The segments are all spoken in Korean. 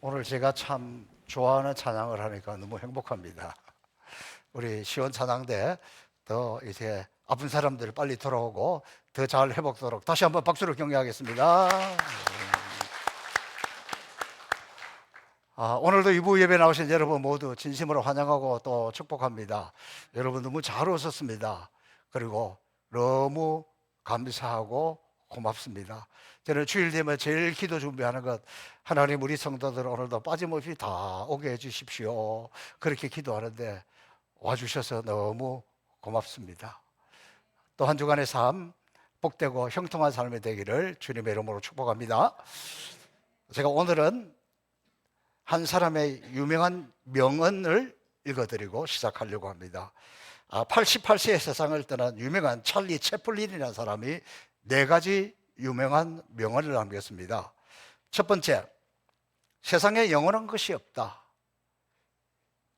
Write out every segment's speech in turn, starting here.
오늘 제가 참 좋아하는 찬양을 하니까 너무 행복합니다. 우리 시원 찬양대 더 이제 아픈 사람들 빨리 돌아오고 더 잘 회복되도록 다시 한번 박수로 격려하겠습니다. 오늘도 이부 예배 나오신 여러분 모두 진심으로 환영하고 또 축복합니다. 여러분 너무 잘 오셨습니다. 그리고 너무 감사하고 고맙습니다. 저는 주일 되면 제일 기도 준비하는 것, 하나님 우리 성도들 오늘도 빠짐없이 다 오게 해주십시오. 그렇게 기도하는데 와주셔서 너무 고맙습니다. 또 한 주간의 삶 복되고 형통한 삶이 되기를 주님의 이름으로 축복합니다. 제가 오늘은 한 사람의 유명한 명언을 읽어드리고 시작하려고 합니다. 88세의 세상을 떠난 유명한 찰리 채플린이라는 사람이 네 가지 유명한 명언을 남겼습니다. 첫 번째, 세상에 영원한 것이 없다.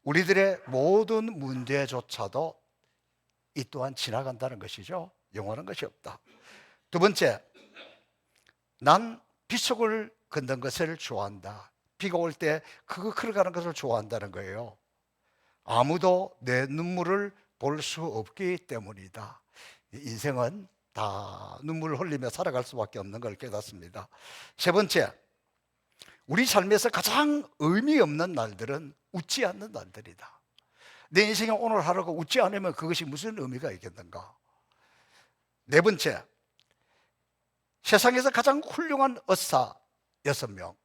우리들의 모든 문제조차도 이 또한 지나간다는 것이죠. 영원한 것이 없다. 두 번째, 난 빗속을 걷는 것을 좋아한다. 비가 올 때 그거 걸어가는 것을 좋아한다는 거예요. 아무도 내 눈물을 볼 수 없기 때문이다. 인생은 다 눈물을 흘리며 살아갈 수밖에 없는 걸 깨닫습니다. 세 번째, 우리 삶에서 가장 의미 없는 날들은 웃지 않는 날들이다. 내 인생에 오늘 하루가 웃지 않으면 그것이 무슨 의미가 있겠는가. 네 번째, 세상에서 가장 훌륭한 의사 6명,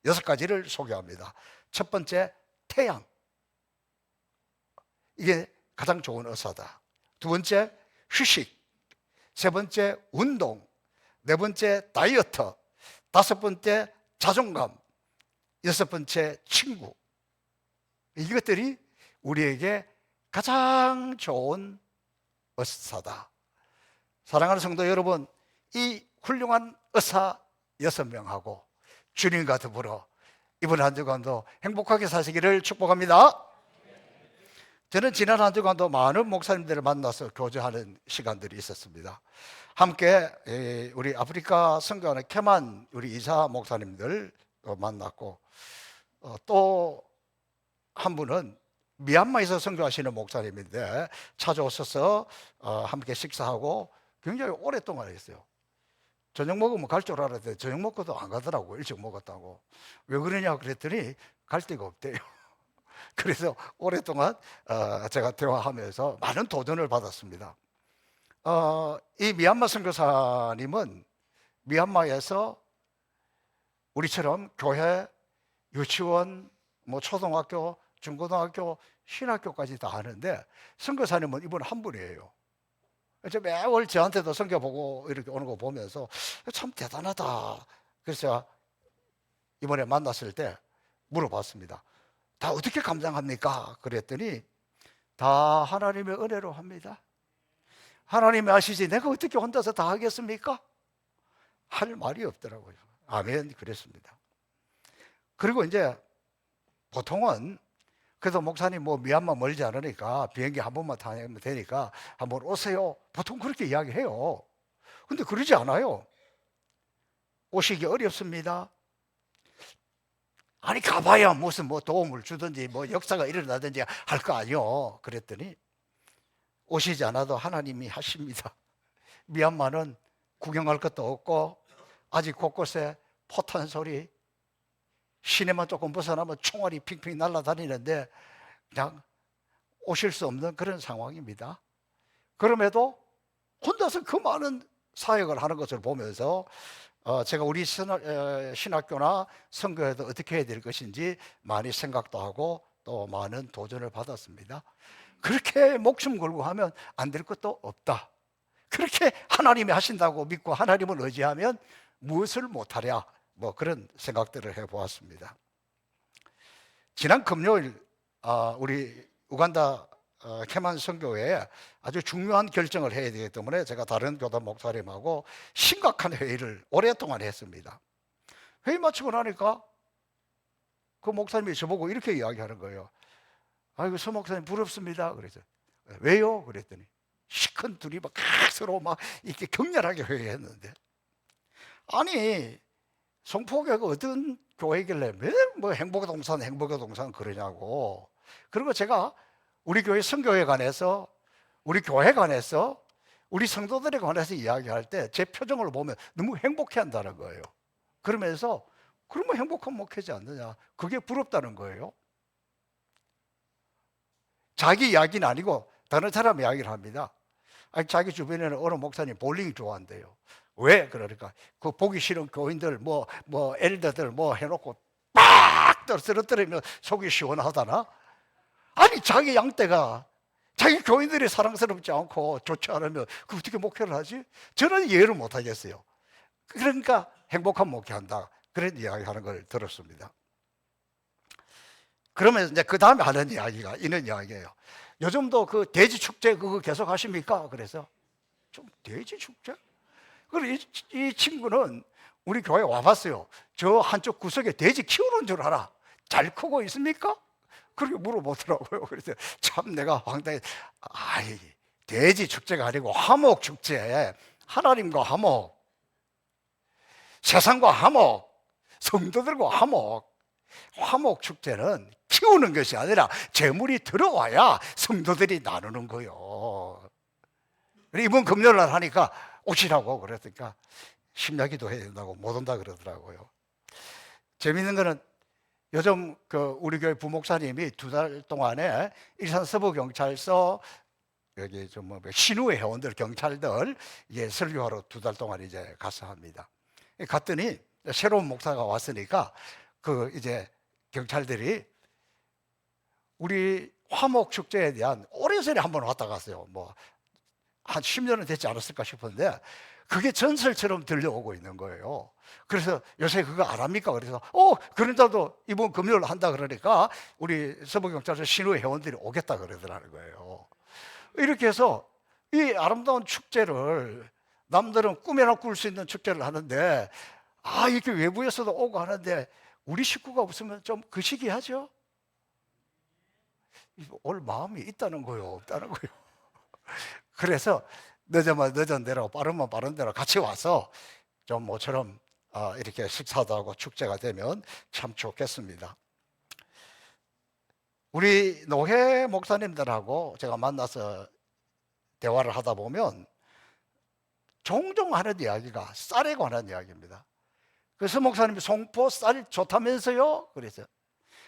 6가지를 소개합니다. 첫 번째, 태양. 이게 가장 좋은 의사다. 두 번째, 휴식. 세 번째, 운동. 네 번째, 다이어트. 다섯 번째, 자존감. 여섯 번째, 친구. 이것들이 우리에게 가장 좋은 의사다. 사랑하는 성도 여러분, 이 훌륭한 의사 6명하고 주님과 더불어 이번 한 주간도 행복하게 사시기를 축복합니다. 저는 지난 한 주간도 많은 목사님들을 만나서 교제하는 시간들이 있었습니다. 함께 우리 아프리카 선교하는 케만 우리 이사 목사님들 만났고, 또 한 분은 미얀마에서 선교하시는 목사님인데 찾아오셔서 함께 식사하고 굉장히 오랫동안 했어요. 저녁 먹으면 갈 줄 알았는데 저녁 먹고도 안 가더라고요. 일찍 먹었다고. 왜 그러냐 그랬더니 갈 데가 없대요. 그래서 오랫동안 제가 대화하면서 많은 도전을 받았습니다. 이 미얀마 선교사님은 미얀마에서 우리처럼 교회, 유치원, 초등학교, 중고등학교, 신학교까지 다 하는데 선교사님은 이분 한 분이에요. 매월 저한테도 선교 보고 이렇게 오는 거 보면서 참 대단하다. 그래서 이번에 만났을 때 물어봤습니다. 다 어떻게 감당합니까? 그랬더니 다 하나님의 은혜로 합니다. 하나님이 아시지 내가 어떻게 혼자서 다 하겠습니까? 할 말이 없더라고요. 아멘. 그랬습니다. 그리고 이제 보통은 그래도 목사님 미얀마 멀지 않으니까 비행기 한 번만 타면 되니까 한번 오세요. 보통 그렇게 이야기해요. 근데 그러지 않아요. 오시기 어렵습니다. 아니 가봐야 무슨 도움을 주든지 역사가 일어나든지 할 거 아니요. 그랬더니 오시지 않아도 하나님이 하십니다. 미얀마는 구경할 것도 없고 아직 곳곳에 포탄 소리, 시내만 조금 벗어나면 총알이 핑핑 날아다니는데 그냥 오실 수 없는 그런 상황입니다. 그럼에도 혼자서 그 많은 사역을 하는 것을 보면서 제가 우리 신학교나 선교에도 어떻게 해야 될 것인지 많이 생각도 하고 또 많은 도전을 받았습니다. 그렇게 목숨 걸고 하면 안 될 것도 없다. 그렇게 하나님이 하신다고 믿고 하나님을 의지하면 무엇을 못하랴, 그런 생각들을 해보았습니다. 지난 금요일 우리 우간다 케만 선교회에 아주 중요한 결정을 해야 되기 때문에 제가 다른 교단 목사님하고 심각한 회의를 오랫동안 했습니다. 회의 마치고 나니까 그 목사님이 저보고 이렇게 이야기하는 거예요. 아이고 서 목사님 부럽습니다. 그래서 왜요? 그랬더니 시큰 둘이 서로 이렇게 격렬하게 회의했는데, 아니 송포교회가 어떤 교회길래 왜 뭐 행복의 동산 그러냐고. 그리고 제가 우리 교회 선교회관에서 우리 교회관에서 우리 성도들에 관해서 이야기할 때 제 표정을 보면 너무 행복해 한다는 거예요. 그러면서 그러면 행복한 목회지 않느냐, 그게 부럽다는 거예요. 자기 이야기는 아니고 다른 사람 이야기를 합니다. 아니, 자기 주변에는 어느 목사님 볼링 좋아한대요. 왜? 그러니까 그 보기 싫은 교인들 뭐 엘더들 뭐 해놓고 빡 쓰러뜨리면 속이 시원하다나? 아니, 자기 양떼가 자기 교인들이 사랑스럽지 않고 좋지 않으면 그 어떻게 목회를 하지? 저는 이해를 못 하겠어요. 그러니까 행복한 목회한다, 그런 이야기하는 걸 들었습니다. 그러면 이제 그 다음에 하는 이야기가 이런 이야기예요. 요즘도 그 돼지 축제 그거 계속 하십니까? 그래서 좀 돼지 축제? 그리고 이 친구는 우리 교회 와봤어요. 저 한쪽 구석에 돼지 키우는 줄 알아. 잘 크고 있습니까? 그렇게 물어보더라고요. 그래서 참 내가 황당해. 아이, 돼지 축제가 아니고 화목 축제. 하나님과 화목, 세상과 화목, 성도들과 화목. 화목 축제는 키우는 것이 아니라 재물이 들어와야 성도들이 나누는 거요. 이번 금요일날 하니까 오시라고 그랬으니까 심야기도 해야 된다고 못 온다 그러더라고요. 재밌는 거는 요즘 그 우리 교회 부목사님이 2달 동안에 일산 서부경찰서 여기 좀 신우회 회원들 경찰들 설교하러 2달 동안 이제 가서 합니다. 갔더니 새로운 목사가 왔으니까 그 이제 경찰들이 우리 화목 축제에 대한 오래전에 한번 왔다 갔어요. 뭐 한 10년은 되지 않았을까 싶은데 그게 전설처럼 들려오고 있는 거예요. 그래서 요새 그거 안 합니까? 그래서 그런 자도 이번 금요일 한다 그러니까 우리 서부경찰서 신우 회원들이 오겠다 그러더라는 거예요. 이렇게 해서 이 아름다운 축제를 남들은 꿈에나 꿀 수 있는 축제를 하는데 이렇게 외부에서도 오고 하는데 우리 식구가 없으면 좀 거시기하죠? 올 마음이 있다는 거요, 없다는 거요. 그래서 늦으면 늦은 대로 빠르면 빠른 대로 같이 와서 좀 모처럼 이렇게 식사도 하고 축제가 되면 참 좋겠습니다. 우리 노회 목사님들하고 제가 만나서 대화를 하다 보면 종종 하는 이야기가 쌀에 관한 이야기입니다. 그래서 목사님이 송포 쌀 좋다면서요? 그래서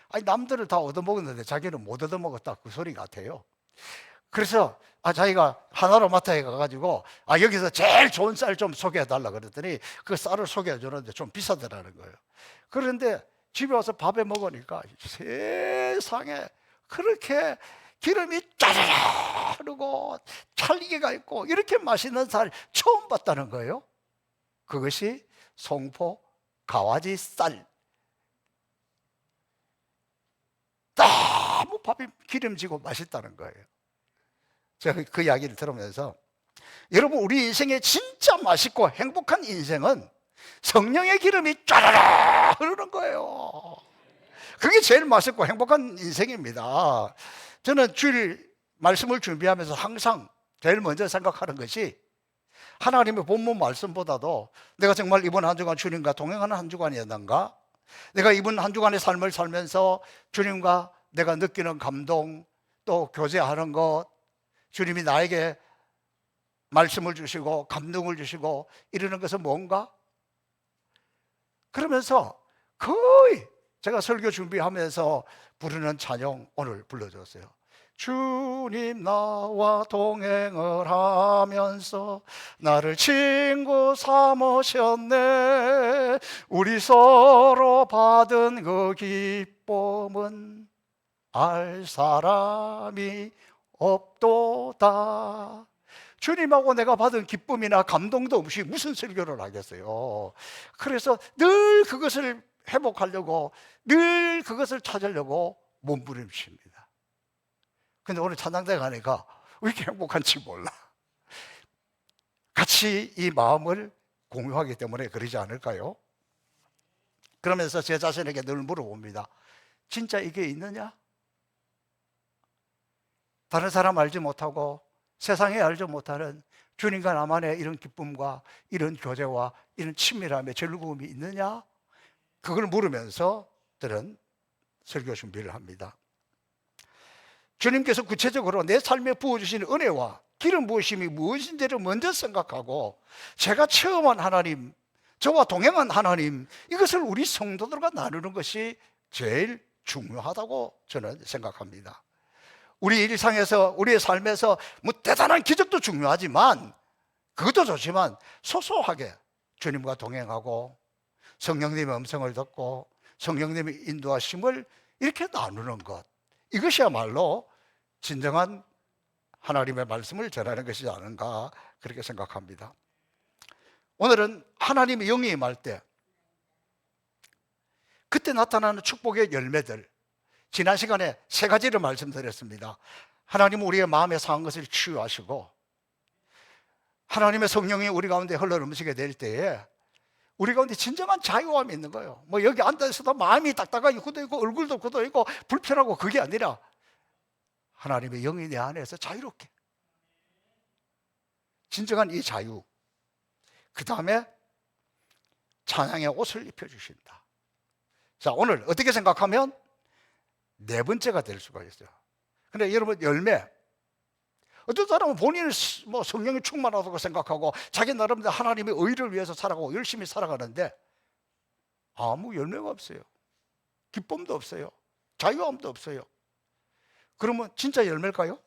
아니, 남들은 다 얻어먹었는데 자기는 못 얻어먹었다, 그 소리 같아요. 그래서 자기가 하나로 마트에 가가지고 여기서 제일 좋은 쌀 좀 소개해달라 그랬더니 그 쌀을 소개해 주는데 좀 비싸더라는 거예요. 그런데 집에 와서 밥에 먹으니까 세상에 그렇게 기름이 짜르르 흐르고 찰기가 있고 이렇게 맛있는 쌀 처음 봤다는 거예요. 그것이 송포 가와지 쌀. 너무 밥이 기름지고 맛있다는 거예요. 제가 그 이야기를 들으면서 여러분, 우리 인생에 진짜 맛있고 행복한 인생은 성령의 기름이 쫘라라 흐르는 거예요. 그게 제일 맛있고 행복한 인생입니다. 저는 주일 말씀을 준비하면서 항상 제일 먼저 생각하는 것이 하나님의 본문 말씀보다도 내가 정말 이번 한 주간 주님과 동행하는 한 주간이었는가, 내가 이번 한 주간의 삶을 살면서 주님과 내가 느끼는 감동, 또 교제하는 것, 주님이 나에게 말씀을 주시고 감동을 주시고 이러는 것은 뭔가? 그러면서 거의 제가 설교 준비하면서 부르는 찬양 오늘 불러줬어요. 주님 나와 동행을 하면서 나를 친구 삼으셨네. 우리 서로 받은 그 기쁨은 알 사람이 없도다. 주님하고 내가 받은 기쁨이나 감동도 없이 무슨 설교를 하겠어요. 그래서 늘 그것을 회복하려고, 늘 그것을 찾으려고 몸부림칩니다. 근데 오늘 찬양대 가니까 왜 이렇게 행복한지 몰라. 같이 이 마음을 공유하기 때문에 그러지 않을까요? 그러면서 제 자신에게 늘 물어봅니다. 진짜 이게 있느냐? 다른 사람 알지 못하고 세상에 알지 못하는 주님과 나만의 이런 기쁨과 이런 교제와 이런 친밀함의 즐거움이 있느냐? 그걸 물으면서 저는 설교 준비를 합니다. 주님께서 구체적으로 내 삶에 부어주신 은혜와 기름 부으심이 무엇인지를 먼저 생각하고 제가 체험한 하나님, 저와 동행한 하나님, 이것을 우리 성도들과 나누는 것이 제일 중요하다고 저는 생각합니다. 우리 일상에서, 우리의 삶에서 뭐 대단한 기적도 중요하지만, 그것도 좋지만 소소하게 주님과 동행하고 성령님의 음성을 듣고 성령님의 인도하심을 이렇게 나누는 것, 이것이야말로 진정한 하나님의 말씀을 전하는 것이지 않은가, 그렇게 생각합니다. 오늘은 하나님의 영이 임할 때 그때 나타나는 축복의 열매들, 지난 시간에 세 가지를 말씀드렸습니다. 하나님은 우리의 마음에 상한 것을 치유하시고, 하나님의 성령이 우리 가운데 흘러넘치게 될 때에 우리 가운데 진정한 자유함이 있는 거예요. 뭐 여기 앉아있어도 마음이 딱딱하게 굳어있고 얼굴도 굳어있고 불편하고, 그게 아니라 하나님의 영이 내 안에서 자유롭게, 진정한 이 자유. 그 다음에 찬양의 옷을 입혀주신다. 자, 오늘 어떻게 생각하면 네 번째가 될 수가 있어요. 근데 여러분, 열매, 어떤 사람은 본인은 뭐 성령이 충만하다고 생각하고 자기 나름대로 하나님의 의를 위해서 살아가고 열심히 살아가는데 아무 열매가 없어요. 기쁨도 없어요. 자유함도 없어요. 그러면 진짜 열매일까요?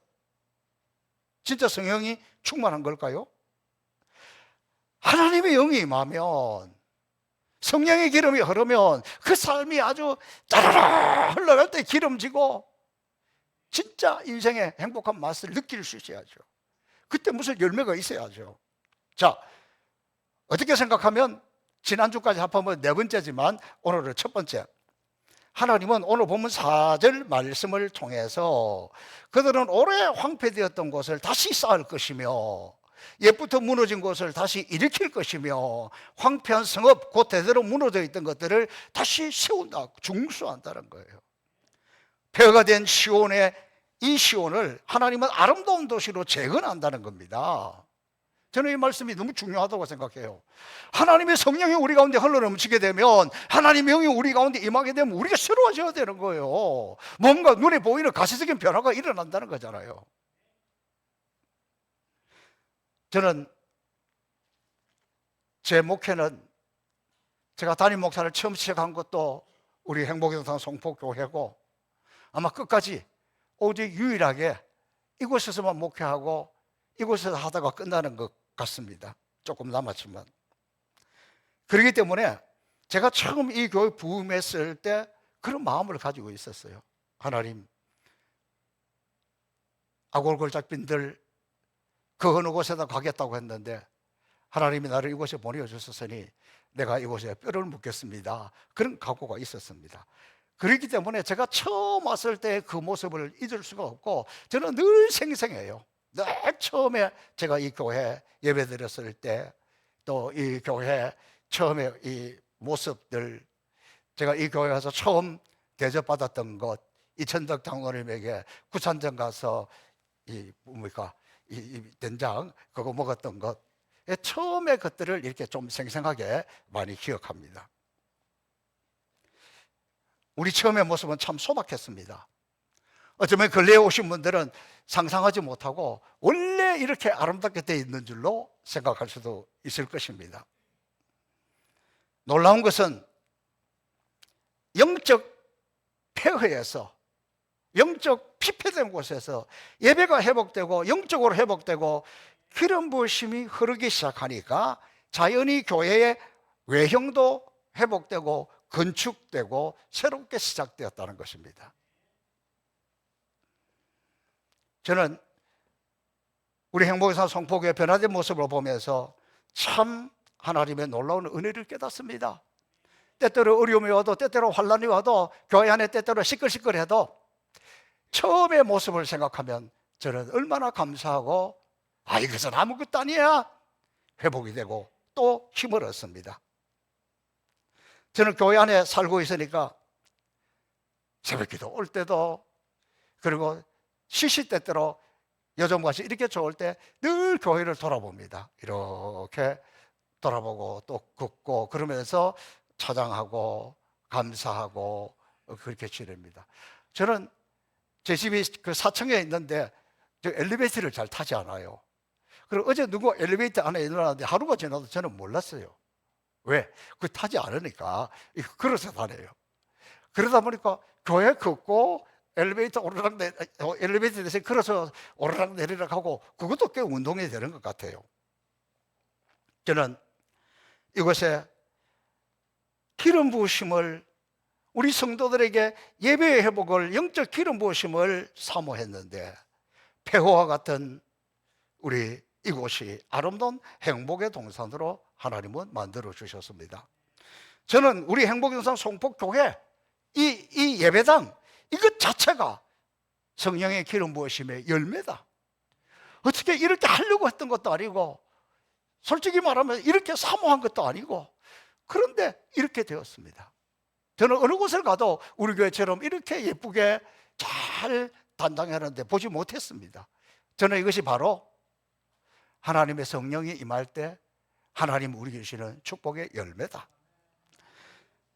진짜 성령이 충만한 걸까요? 하나님의 영이 임하면, 성령의 기름이 흐르면 그 삶이 아주 짜라라 흘러갈 때 기름지고 진짜 인생의 행복한 맛을 느낄 수 있어야죠. 그때 무슨 열매가 있어야죠. 자, 어떻게 생각하면 지난주까지 합하면 네 번째지만 오늘은 첫 번째, 하나님은 오늘 본문 4절 말씀을 통해서 그들은 오래 황폐되었던 곳을 다시 쌓을 것이며 옛부터 무너진 곳을 다시 일으킬 것이며 황폐한 성읍, 곧 대대로 무너져 있던 것들을 다시 세운다, 중수한다는 거예요. 폐허가 된 시온의 이 시온을 하나님은 아름다운 도시로 재건한다는 겁니다. 저는 이 말씀이 너무 중요하다고 생각해요. 하나님의 성령이 우리 가운데 흘러넘치게 되면, 하나님의 영이 우리 가운데 임하게 되면 우리가 새로워져야 되는 거예요. 뭔가 눈에 보이는 가시적인 변화가 일어난다는 거잖아요. 저는 제 목회는, 제가 담임 목사를 처음 시작한 것도 우리 행복영상 송포교회고, 아마 끝까지 오직 유일하게 이곳에서만 목회하고 이곳에서 하다가 끝나는 것 같습니다. 조금 남았지만. 그렇기 때문에 제가 처음 이 교회 부임했을 때 그런 마음을 가지고 있었어요. 하나님, 아골골작빈들 그 어느 곳에다 가겠다고 했는데 하나님이 나를 이곳에 보내주셨으니 내가 이곳에 뼈를 묻겠습니다. 그런 각오가 있었습니다. 그렇기 때문에 제가 처음 왔을 때 그 모습을 잊을 수가 없고, 저는 늘 생생해요. 늘 처음에 제가 이 교회 예배 드렸을 때, 또 이 교회 처음에 이 모습들, 제가 이 교회 가서 처음 대접받았던 것, 이천덕 장로님에게 구산점 가서 이 된장 그거 먹었던 것, 처음에 것들을 이렇게 좀 생생하게 많이 기억합니다. 우리 처음의 모습은 참 소박했습니다. 어쩌면 근래에 오신 분들은 상상하지 못하고 원래 이렇게 아름답게 되어 있는 줄로 생각할 수도 있을 것입니다. 놀라운 것은 영적 폐허에서, 영적 피폐된 곳에서 예배가 회복되고 영적으로 회복되고 기름 부으심이 흐르기 시작하니까 자연히 교회의 외형도 회복되고 건축되고 새롭게 시작되었다는 것입니다. 저는 우리 행복의사 송포교회 변화된 모습을 보면서 참 하나님의 놀라운 은혜를 깨닫습니다. 때때로 어려움이 와도, 때때로 환난이 와도, 교회 안에 때때로 시끌시끌해도 처음의 모습을 생각하면 저는 얼마나 감사하고, 이것은 아무것도 아니야, 회복이 되고 또 힘을 얻습니다. 저는 교회 안에 살고 있으니까 새벽기도 올 때도, 그리고 시시때때로 요즘같이 이렇게 좋을 때 늘 교회를 돌아봅니다. 이렇게 돌아보고 또 걷고 그러면서 찬양하고 감사하고 그렇게 지냅니다. 저는 제 집이 그 사층에 있는데 저 엘리베이터를 잘 타지 않아요. 그리고 어제 누구 엘리베이터 안에 일어났는데 하루가 지나도 저는 몰랐어요. 왜? 그 타지 않으니까 이거 걸어서 다녀요. 그러다 보니까 교회 걷고 엘리베이터 엘리베이터 대신 걸어서 오르락 내리락 하고 그것도 꽤 운동이 되는 것 같아요. 저는 이곳에 기름 부으심을, 우리 성도들에게 예배의 회복을, 영적 기름 부으심을 사모했는데 폐허와 같은 우리 이곳이 아름다운 행복의 동산으로 하나님은 만들어 주셨습니다. 저는 우리 행복동산 송폭교회 이 예배당 이것 자체가 성령의 기름 부으심의 열매다. 어떻게 이렇게 하려고 했던 것도 아니고, 솔직히 말하면 이렇게 사모한 것도 아니고, 그런데 이렇게 되었습니다. 저는 어느 곳을 가도 우리 교회처럼 이렇게 예쁘게 잘 단장하는데 보지 못했습니다. 저는 이것이 바로 하나님의 성령이 임할 때 하나님 우리에게 주시는 축복의 열매다.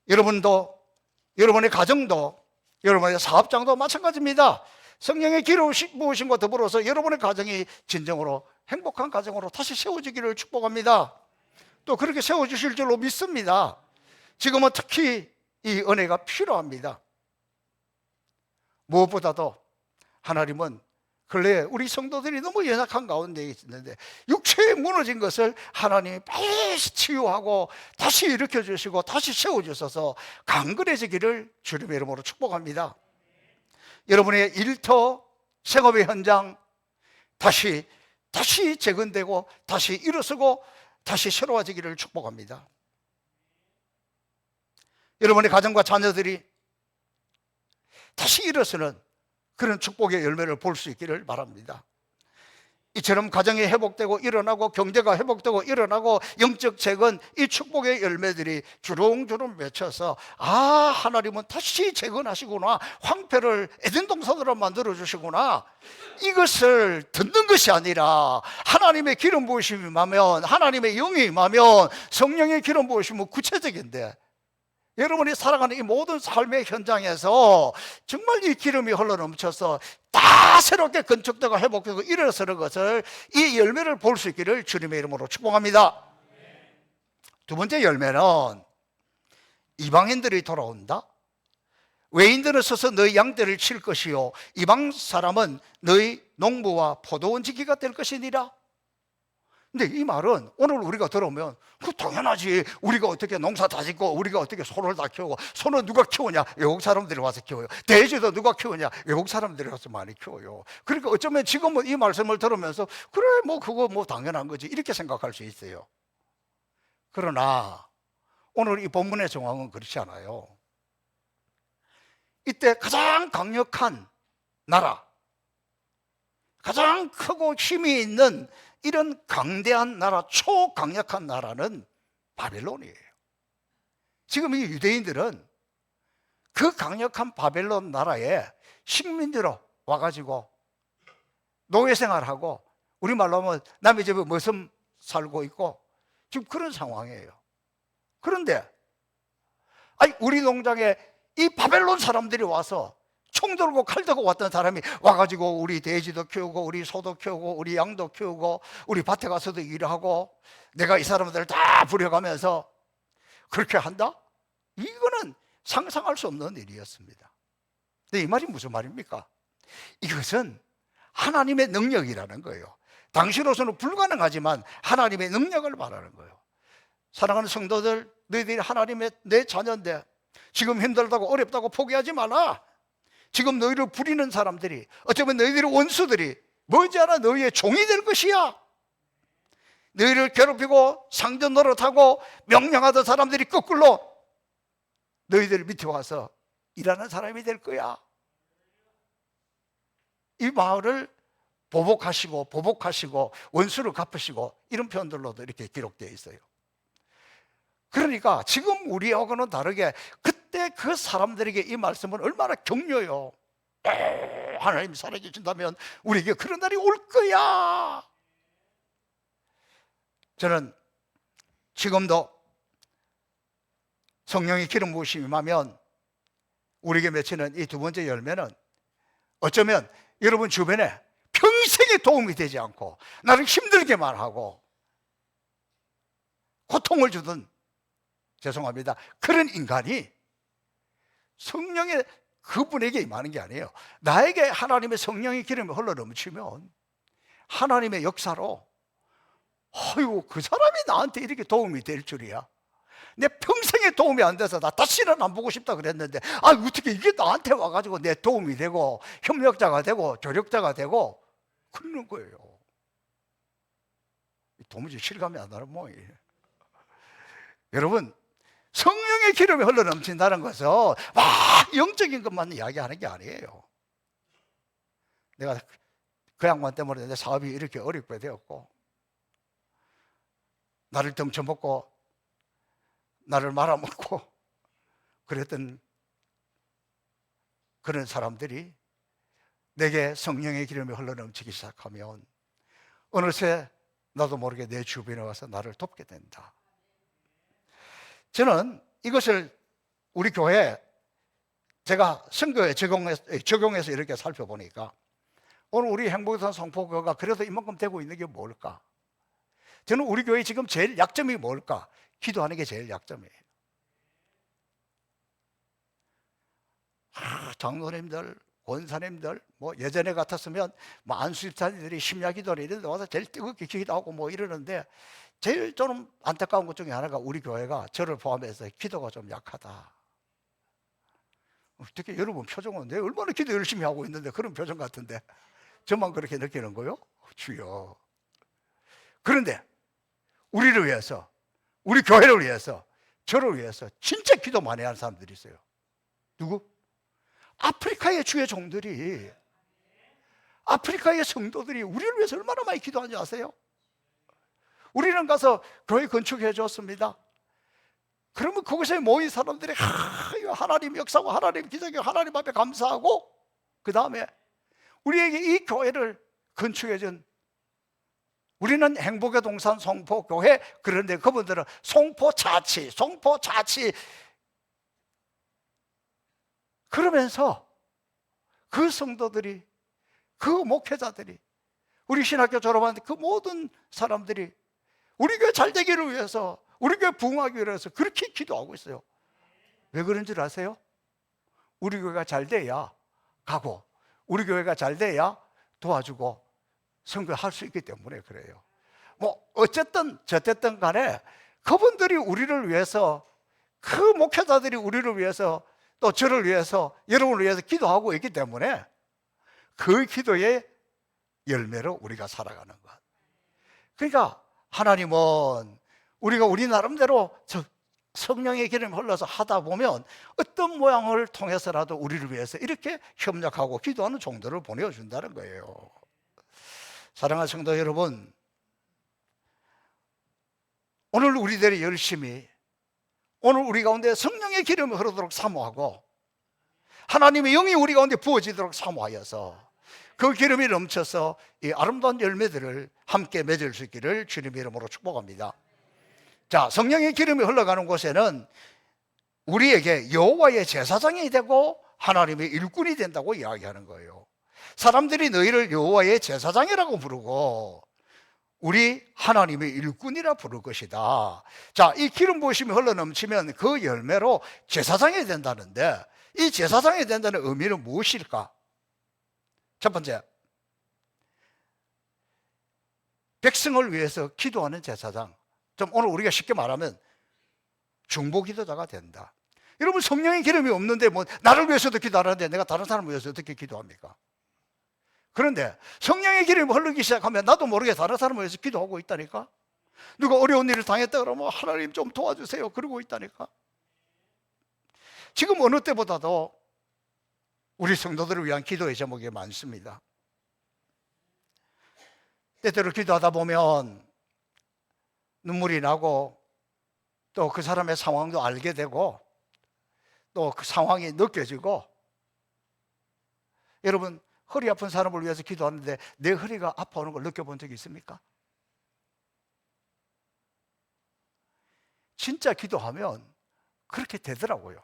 여러분도, 여러분의 가정도, 여러분의 사업장도 마찬가지입니다. 성령의 기름 부으심과 더불어서 여러분의 가정이 진정으로 행복한 가정으로 다시 세워지기를 축복합니다. 또 그렇게 세워주실 줄로 믿습니다. 지금은 특히 이 은혜가 필요합니다. 무엇보다도 하나님은 근래에 우리 성도들이 너무 연약한 가운데 있는데 육체에 무너진 것을 하나님이 빨리 치유하고 다시 일으켜주시고 다시 세워주셔서 강건해지기를 주님의 이름으로 축복합니다. 여러분의 일터, 생업의 현장 다시 재건되고 다시 일어서고 다시 새로워지기를 축복합니다. 여러분의 가정과 자녀들이 다시 일어서는 그런 축복의 열매를 볼 수 있기를 바랍니다. 이처럼 가정이 회복되고 일어나고 경제가 회복되고 일어나고 영적 재건, 이 축복의 열매들이 주렁주렁 맺혀서 하나님은 다시 재건하시구나, 황폐를 에덴 동산으로 만들어 주시구나, 이것을 듣는 것이 아니라 하나님의 기름 부으심이 임하면, 하나님의 영이 임하면, 성령의 기름 부으심은 구체적인데 여러분이 살아가는 이 모든 삶의 현장에서 정말 이 기름이 흘러넘쳐서 다 새롭게 건축되고 회복되고 일어서는 것을, 이 열매를 볼 수 있기를 주님의 이름으로 축복합니다. 두 번째 열매는 이방인들이 돌아온다. 외인들은 서서 너희 양떼를 칠 것이요 이방 사람은 너희 농부와 포도원 지키가 될 것이니라. 근데 이 말은 오늘 우리가 들으면 그 당연하지, 우리가 어떻게 농사 다 짓고 우리가 어떻게 소를 다 키우고, 소는 누가 키우냐? 외국 사람들이 와서 키워요. 돼지도 누가 키우냐? 외국 사람들이 와서 많이 키워요. 그러니까 어쩌면 지금은 이 말씀을 들으면서 그래 그거 당연한 거지 이렇게 생각할 수 있어요. 그러나 오늘 이 본문의 정황은 그렇지 않아요. 이때 가장 강력한 나라, 가장 크고 힘이 있는 이런 강대한 나라, 초강력한 나라는 바벨론이에요. 지금 이 유대인들은 그 강력한 바벨론 나라에 식민지로 와가지고 노예생활하고, 우리말로 하면 남의 집에 머슴 살고 있고 지금 그런 상황이에요. 그런데 우리 농장에 이 바벨론 사람들이 와서 총 들고 칼 들고 왔던 사람이 와가지고 우리 돼지도 키우고 우리 소도 키우고 우리 양도 키우고 우리 밭에 가서도 일하고, 내가 이 사람들을 다 부려가면서 그렇게 한다? 이거는 상상할 수 없는 일이었습니다. 근데 이 말이 무슨 말입니까? 이것은 하나님의 능력이라는 거예요. 당시로서는 불가능하지만 하나님의 능력을 말하는 거예요. 사랑하는 성도들, 너희들이 하나님의 내 자녀인데 지금 힘들다고 어렵다고 포기하지 마라. 지금 너희를 부리는 사람들이, 어쩌면 너희들의 원수들이 머지않아 너희의 종이 될 것이야. 너희를 괴롭히고 상전 노릇하고 명령하던 사람들이 거꾸로 너희들 밑에 와서 일하는 사람이 될 거야. 이 마을을 보복하시고 원수를 갚으시고, 이런 표현들로도 이렇게 기록되어 있어요. 그러니까 지금 우리하고는 다르게 그때 그 사람들에게 이 말씀은 얼마나 격려요. 하나님이 살아계신다면 우리에게 그런 날이 올 거야. 저는 지금도 성령의 기름 부으심이 임하면 우리에게 맺히는 이 두 번째 열매는 어쩌면 여러분 주변에 평생에 도움이 되지 않고 나를 힘들게만 하고 고통을 주던, 죄송합니다, 그런 인간이 성령의 그분에게 임하는 게 아니에요. 나에게 하나님의 성령의 기름이 흘러 넘치면 하나님의 역사로 아이고 그 사람이 나한테 이렇게 도움이 될 줄이야. 내 평생에 도움이 안 돼서 나 다시는 안 보고 싶다 그랬는데 어떻게 이게 나한테 와가지고 내 도움이 되고 협력자가 되고 조력자가 되고 그러는 거예요. 도무지 실감이 안 나는 모양이에요. 여러분, 성령의 기름이 흘러 넘친다는 것은 영적인 것만 이야기하는 게 아니에요. 내가 그 양반 때문에 내 사업이 이렇게 어렵게 되었고, 나를 등쳐먹고 나를 말아먹고 그랬던 그런 사람들이 내게 성령의 기름이 흘러넘치기 시작하면 어느새 나도 모르게 내 주변에 와서 나를 돕게 된다. 저는 이것을 우리 교회에 제가 선교에 적용해서 이렇게 살펴보니까 오늘 우리 행복산 성포교가 그래도 이만큼 되고 있는 게 뭘까? 저는 우리 교회 지금 제일 약점이 뭘까? 기도하는 게 제일 약점이에요. 장로님들, 권사님들, 예전에 같았으면 안수집사님들이 심야기도를 이런 데 와서 제일 뜨겁게 기도하고 이러는데, 제일 좀 안타까운 것 중에 하나가 우리 교회가 저를 포함해서 기도가 좀 약하다. 어떻게 여러분 표정은 내가 얼마나 기도 열심히 하고 있는데 그런 표정 같은데 저만 그렇게 느끼는 거요? 주여. 그런데 우리를 위해서, 우리 교회를 위해서, 저를 위해서 진짜 기도 많이 하는 사람들이 있어요. 누구? 아프리카의 주의 종들이, 아프리카의 성도들이 우리를 위해서 얼마나 많이 기도하는지 아세요? 우리는 가서 교회 건축해 줬습니다. 그러면 그곳에 모인 사람들이 하나님 역사하고 하나님 기적이고 하나님 앞에 감사하고, 그 다음에 우리에게 이 교회를 건축해 준, 우리는 행복의 동산 송포교회, 그런데 그분들은 송포자치 그러면서 그 성도들이, 그 목회자들이, 우리 신학교 졸업한 그 모든 사람들이 우리 교회 잘 되기를 위해서, 우리 교회 부흥하기 위해서 그렇게 기도하고 있어요. 왜 그런 줄 아세요? 우리 교회가 잘 돼야 가고 우리 교회가 잘 돼야 도와주고 선교할 수 있기 때문에 그래요. 어쨌든 저쨌든 간에 그분들이 우리를 위해서, 그 목회자들이 우리를 위해서, 또 저를 위해서, 여러분을 위해서 기도하고 있기 때문에 그 기도의 열매로 우리가 살아가는 것. 그러니까 하나님은 우리가 우리 나름대로 성령의 기름이 흘러서 하다 보면 어떤 모양을 통해서라도 우리를 위해서 이렇게 협력하고 기도하는 종들을 보내준다는 거예요. 사랑하는 성도 여러분, 오늘 우리들이 열심히, 오늘 우리 가운데 성령의 기름이 흐르도록 사모하고 하나님의 영이 우리 가운데 부어지도록 사모하여서 그 기름이 넘쳐서 이 아름다운 열매들을 함께 맺을 수 있기를 주님의 이름으로 축복합니다. 자, 성령의 기름이 흘러가는 곳에는 우리에게 여호와의 제사장이 되고 하나님의 일꾼이 된다고 이야기하는 거예요. 사람들이 너희를 여호와의 제사장이라고 부르고 우리 하나님의 일꾼이라 부를 것이다. 자, 이 기름 부으심이 흘러넘치면 그 열매로 제사장이 된다는데, 이 제사장이 된다는 의미는 무엇일까? 첫 번째, 백성을 위해서 기도하는 제사장. 좀 오늘 우리가 쉽게 말하면 중보기도자가 된다. 여러분, 성령의 기름이 없는데 나를 위해서도 기도하는데 내가 다른 사람을 위해서 어떻게 기도합니까? 그런데 성령의 기름이 흐르기 시작하면 나도 모르게 다른 사람을 위해서 기도하고 있다니까. 누가 어려운 일을 당했다 그러면 하나님 좀 도와주세요 그러고 있다니까. 지금 어느 때보다도 우리 성도들을 위한 기도의 제목이 많습니다. 때때로 기도하다 보면 눈물이 나고 또 그 사람의 상황도 알게 되고 또 그 상황이 느껴지고, 여러분 허리 아픈 사람을 위해서 기도하는데 내 허리가 아파오는 걸 느껴본 적이 있습니까? 진짜 기도하면 그렇게 되더라고요.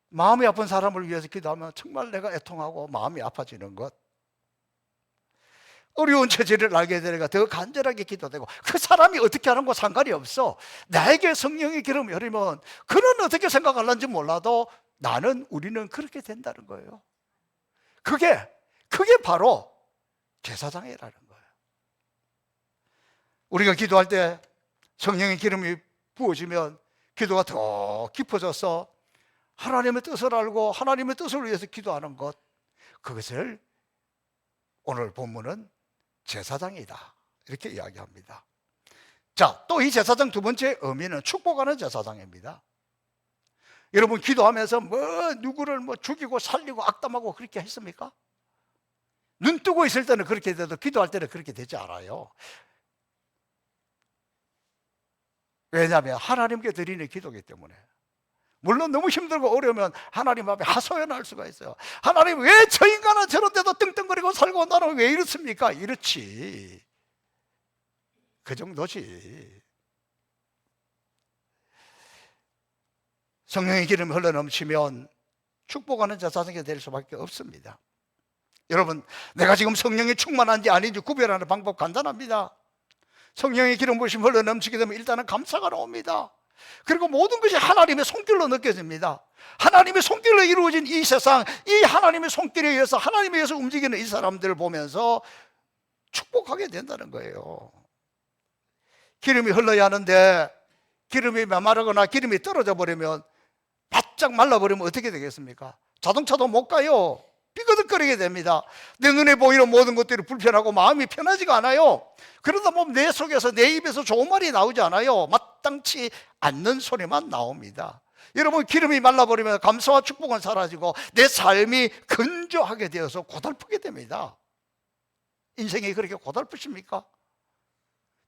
마음이 아픈 사람을 위해서 기도하면 정말 내가 애통하고 마음이 아파지는 것, 어려운 처지를 알게 되니까 더 간절하게 기도되고, 그 사람이 어떻게 하는 거 상관이 없어. 나에게 성령의 기름이 흐르면 그는 어떻게 생각하는지 몰라도 우리는 그렇게 된다는 거예요. 그게 바로 제사장이라는 거예요. 우리가 기도할 때 성령의 기름이 부어지면 기도가 더 깊어져서 하나님의 뜻을 알고 하나님의 뜻을 위해서 기도하는 것, 그것을 오늘 본문은 제사장이다 이렇게 이야기합니다. 자, 또 이 제사장 두 번째 의미는 축복하는 제사장입니다. 여러분, 기도하면서 누구를 죽이고 살리고 악담하고 그렇게 했습니까? 눈 뜨고 있을 때는 그렇게 돼도 기도할 때는 그렇게 되지 않아요. 왜냐하면 하나님께 드리는 기도이기 때문에. 물론 너무 힘들고 어려우면 하나님 앞에 하소연할 수가 있어요. 하나님, 왜 저 인간은 저런 데도 떵떵거리고 살고 나는 왜 이렇습니까? 이렇지. 그 정도지. 성령의 기름이 흘러넘치면 축복하는 제사장이 될 수밖에 없습니다. 여러분, 내가 지금 성령이 충만한지 아닌지 구별하는 방법 간단합니다. 성령의 기름 부으심 흘러넘치게 되면 일단은 감사가 나옵니다. 그리고 모든 것이 하나님의 손길로 느껴집니다. 하나님의 손길로 이루어진 이 세상, 이 하나님의 손길에 의해서 하나님에 의해서 움직이는 이 사람들을 보면서 축복하게 된다는 거예요. 기름이 흘러야 하는데 기름이 메마르거나 기름이 떨어져 버리면, 바짝 말라버리면 어떻게 되겠습니까? 자동차도 못 가요. 삐그덕거리게 됩니다. 내 눈에 보이는 모든 것들이 불편하고 마음이 편하지가 않아요. 그러다 보면 내 속에서, 내 입에서 좋은 말이 나오지 않아요. 마땅치 않는 소리만 나옵니다. 여러분, 기름이 말라버리면 감사와 축복은 사라지고 내 삶이 건조하게 되어서 고달프게 됩니다. 인생이 그렇게 고달프십니까?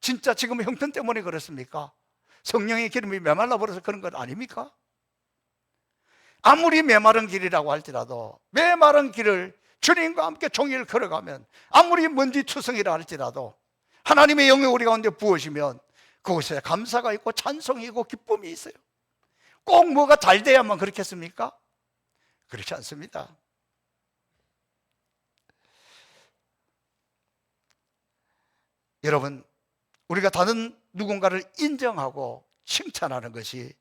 진짜 지금 형편 때문에 그렇습니까? 성령의 기름이 메말라버려서 그런 건 아닙니까? 아무리 메마른 길이라고 할지라도, 메마른 길을 주님과 함께 종일 걸어가면, 아무리 먼지투성이라 할지라도 하나님의 영이 우리 가운데 부어지면 그곳에 감사가 있고 찬송이 있고 기쁨이 있어요. 꼭 뭐가 잘 돼야만 그렇겠습니까? 그렇지 않습니다. 여러분, 우리가 다른 누군가를 인정하고 칭찬하는 것이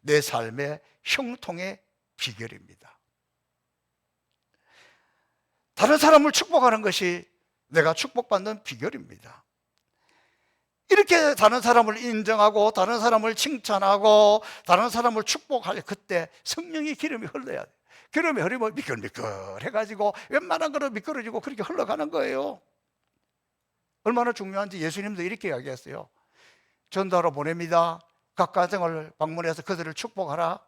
내 삶의 형통의 비결입니다. 다른 사람을 축복하는 것이 내가 축복받는 비결입니다. 이렇게 다른 사람을 인정하고 다른 사람을 칭찬하고 다른 사람을 축복할 그때 성령의 기름이 흘러야 돼요. 기름이 흐르면 미끌미끌해가지고 웬만한 거는 미끄러지고 그렇게 흘러가는 거예요. 얼마나 중요한지 예수님도 이렇게 이야기했어요. 전도하러 보냅니다. 각 가정을 방문해서 그들을 축복하라.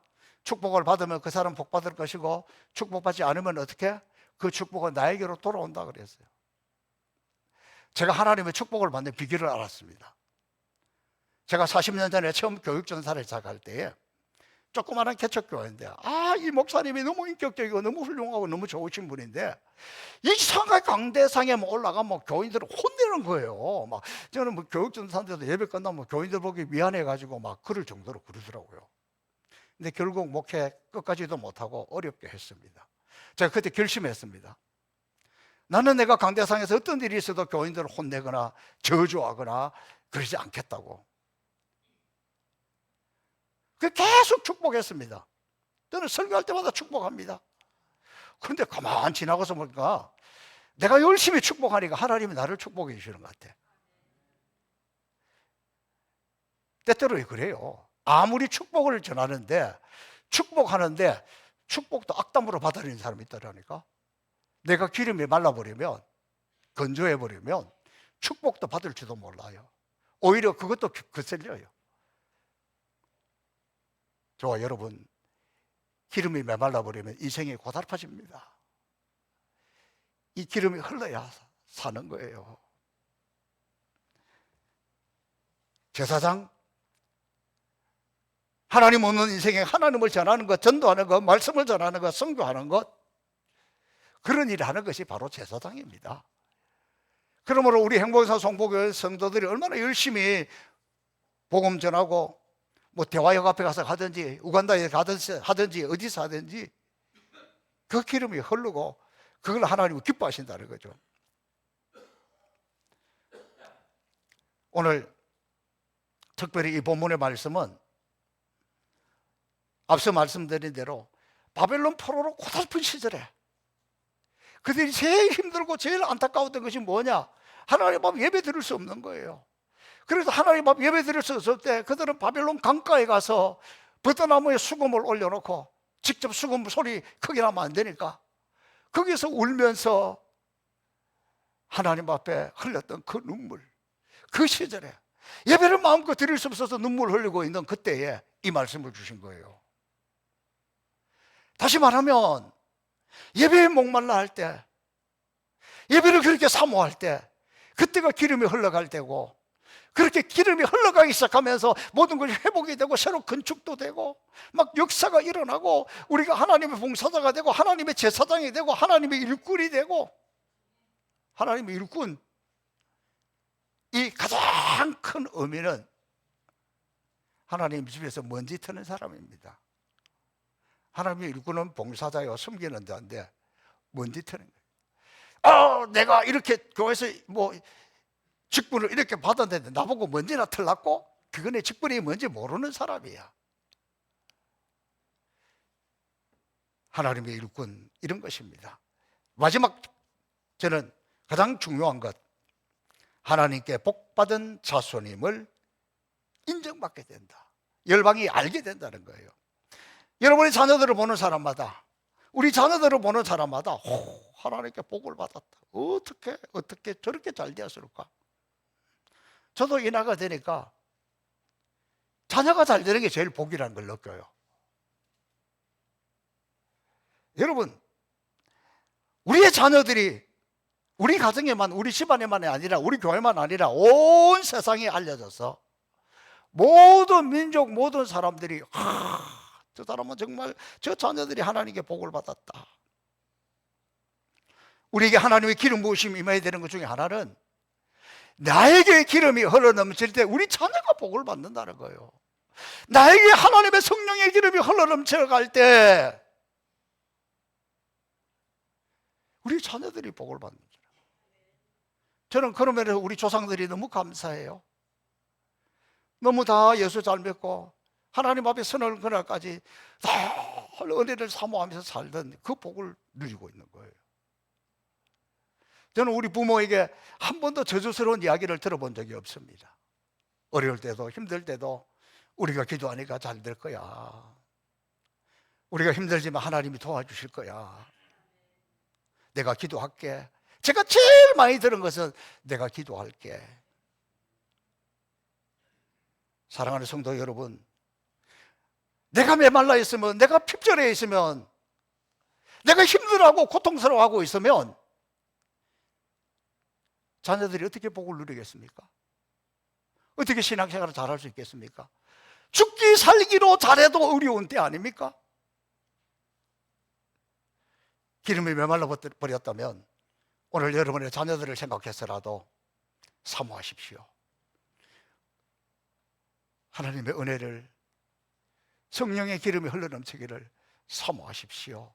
축복을 받으면 그 사람 복 받을 것이고, 축복받지 않으면 어떻게? 그 축복은 나에게로 돌아온다 그랬어요. 제가 하나님의 축복을 받는 비결을 알았습니다. 제가 40년 전에 처음 교육전사를 시작할 때에 조그마한 개척교회인데, 이 목사님이 너무 인격적이고 너무 훌륭하고 너무 좋으신 분인데, 이상하게 강대상에 올라가면 교인들을 혼내는 거예요. 저는 교육전사인데도 예배 끝나면 교인들 보기 미안해가지고 그럴 정도로 그러더라고요. 근데 결국 목회 끝까지도 못하고 어렵게 했습니다. 제가 그때 결심했습니다. 나는 내가 강대상에서 어떤 일이 있어도 교인들을 혼내거나 저주하거나 그러지 않겠다고. 계속 축복했습니다. 저는 설교할 때마다 축복합니다. 그런데 가만 지나가서 보니까 내가 열심히 축복하니까 하나님이 나를 축복해 주시는 것 같아. 때때로 그래요. 아무리 축복을 전하는데, 축복하는데 축복도 악담으로 받아들이는 사람이 있다라니까. 내가 기름이 말라버리면, 건조해버리면 축복도 받을지도 몰라요. 오히려 그것도 거슬려요. 저와 여러분, 기름이 메말라버리면 인생이 고달파집니다. 이 기름이 흘러야 사는 거예요. 제사장, 하나님 없는 인생에 하나님을 전하는 것, 전도하는 것, 말씀을 전하는 것, 선교하는 것, 그런 일을 하는 것이 바로 제사장입니다. 그러므로 우리 행복사 송복교회 성도들이 얼마나 열심히 복음 전하고 뭐 대화역 앞에 가서 하든지 우간다에 하든지 어디서 하든지 그 기름이 흐르고 그걸 하나님은 기뻐하신다는 거죠. 오늘 특별히 이 본문의 말씀은 앞서 말씀드린 대로 바벨론 포로로 고달픈 시절에 그들이 제일 힘들고 제일 안타까웠던 것이 뭐냐? 하나님 앞 예배 드릴 수 없는 거예요. 그래서 하나님 앞 예배 드릴 수 없을 때 그들은 바벨론 강가에 가서 버드나무에 수금을 올려놓고, 직접 수금 소리 크게 나면 안 되니까 거기서 울면서 하나님 앞에 흘렸던 그 눈물, 그 시절에 예배를 마음껏 드릴 수 없어서 눈물 흘리고 있는 그때에 이 말씀을 주신 거예요. 다시 말하면 예배에 목말라 할 때, 예배를 그렇게 사모할 때, 그때가 기름이 흘러갈 때고, 그렇게 기름이 흘러가기 시작하면서 모든 것이 회복이 되고 새로 건축도 되고 막 역사가 일어나고 우리가 하나님의 봉사자가 되고 하나님의 제사장이 되고 하나님의 일꾼이 되고, 하나님의 일꾼, 이 가장 큰 의미는 하나님 집에서 먼지 트는 사람입니다. 하나님의 일꾼은 봉사자요, 섬기는 자인데 먼지 트는 거예요. 내가 이렇게 교회에서 뭐 직분을 이렇게 받았는데 나보고 먼지나 털났고, 그거네 직분이 뭔지 모르는 사람이야. 하나님의 일꾼, 이런 것입니다. 마지막, 저는 가장 중요한 것, 하나님께 복받은 자손임을 인정받게 된다. 열방이 알게 된다는 거예요. 여러분의 자녀들을 보는 사람마다, 우리 자녀들을 보는 사람마다 하나님께 복을 받았다. 어떻게 저렇게 잘 되었을까? 저도 인하가 되니까 자녀가 잘 되는 게 제일 복이라는 걸 느껴요. 여러분, 우리의 자녀들이 우리 가정에만, 우리 집안에만이 아니라 우리 교회만 아니라 온 세상에 알려져서 모든 민족, 모든 사람들이 저 사람은 정말, 저 자녀들이 하나님께 복을 받았다. 우리에게 하나님의 기름 부으심이 임해야 되는 것 중에 하나는, 나에게 기름이 흘러넘칠 때 우리 자녀가 복을 받는다는 거예요. 나에게 하나님의 성령의 기름이 흘러넘쳐갈 때 우리 자녀들이 복을 받는 거예요. 저는 그런 면에서 우리 조상들이 너무 감사해요. 너무 다 예수 잘 믿고 하나님 앞에 서는 그날까지 다 은혜를 사모하면서 살던 그 복을 누리고 있는 거예요. 저는 우리 부모에게 한 번도 저주스러운 이야기를 들어본 적이 없습니다. 어려울 때도 힘들 때도 우리가 기도하니까 잘 될 거야, 우리가 힘들지만 하나님이 도와주실 거야, 내가 기도할게. 제가 제일 많이 들은 것은 내가 기도할게. 사랑하는 성도 여러분, 내가 메말라 있으면, 내가 핍절해 있으면, 내가 힘들어하고 고통스러워하고 있으면 자녀들이 어떻게 복을 누리겠습니까? 어떻게 신앙생활을 잘할 수 있겠습니까? 죽기 살기로 잘해도 어려운 때 아닙니까? 기름이 메말라 버렸다면 오늘 여러분의 자녀들을 생각해서라도 사모하십시오. 하나님의 은혜를, 성령의 기름이 흘러넘치기를 사모하십시오.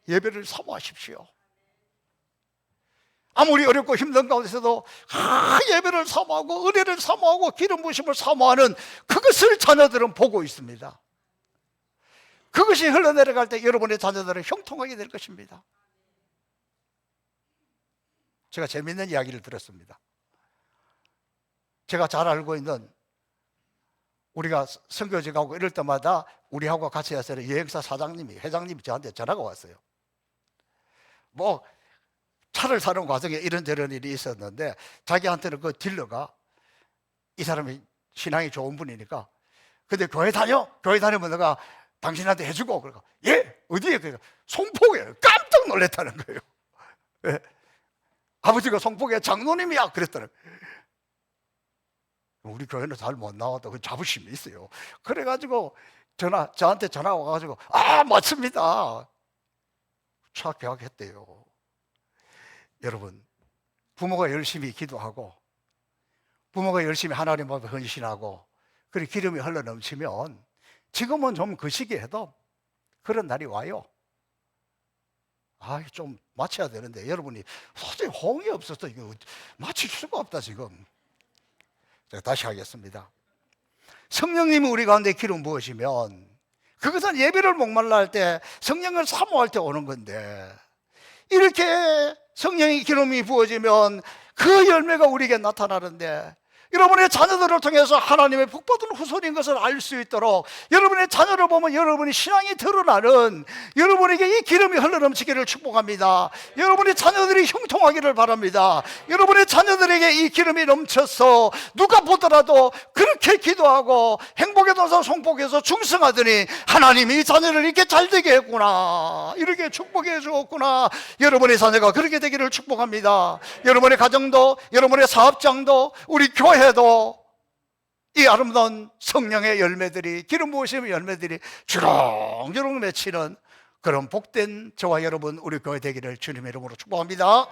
예배를 사모하십시오. 아무리 어렵고 힘든 가운데서도 예배를 사모하고 은혜를 사모하고 기름 부으심을 사모하는 그것을 자녀들은 보고 있습니다. 그것이 흘러내려갈 때 여러분의 자녀들은 형통하게 될 것입니다. 제가 재미있는 이야기를 들었습니다. 제가 잘 알고 있는, 우리가 선교지 가고 이럴 때마다 우리하고 같이 해서 여행사 사장님이, 회장님이 저한테 전화가 왔어요. 뭐 차를 사는 과정에 이런저런 일이 있었는데 자기한테는 그 딜러가, 이 사람이 신앙이 좋은 분이니까, 근데 교회 다녀? 교회 다니면 내가 당신한테 해주고. 그러니까 예? 어디에? 그러니까 송포에. 깜짝 놀랐다는 거예요. 예? 아버지가 송포에 장로님이야 그랬더니, 우리 교회는 잘 못 나와도 그 자부심이 있어요. 그래가지고 저한테 전화 와가지고 맞습니다, 차 계약했대요. 여러분, 부모가 열심히 기도하고 부모가 열심히 하나님 앞에 헌신하고 그리고 기름이 흘러넘치면 지금은 좀 거시기해도 그런 날이 와요. 좀 맞춰야 되는데 여러분이 도저히 호응이 없어서 이거 맞출 수가 없다 지금. 제가 다시 하겠습니다. 성령님이 우리 가운데 기름 부으시면 그것은 예배를 목말라 할 때, 성령을 사모할 때 오는 건데, 이렇게 성령의 기름이 부어지면 그 열매가 우리에게 나타나는데, 여러분의 자녀들을 통해서 하나님의 복받은 후손인 것을 알 수 있도록 여러분의 자녀를 보면 여러분의 신앙이 드러나는, 여러분에게 이 기름이 흘러넘치기를 축복합니다. 여러분의 자녀들이 형통하기를 바랍니다. 여러분의 자녀들에게 이 기름이 넘쳐서 누가 보더라도 그렇게 기도하고 행복의 동산 송복해서 중성하더니 하나님이 이 자녀를 이렇게 잘 되게 했구나, 이렇게 축복해 주었구나. 여러분의 자녀가 그렇게 되기를 축복합니다. 여러분의 가정도, 여러분의 사업장도, 우리 교회도 이 아름다운 성령의 열매들이, 기름 부으심의 열매들이 주렁주렁 맺히는 그런 복된 저와 여러분, 우리 교회 되기를 주님의 이름으로 축복합니다.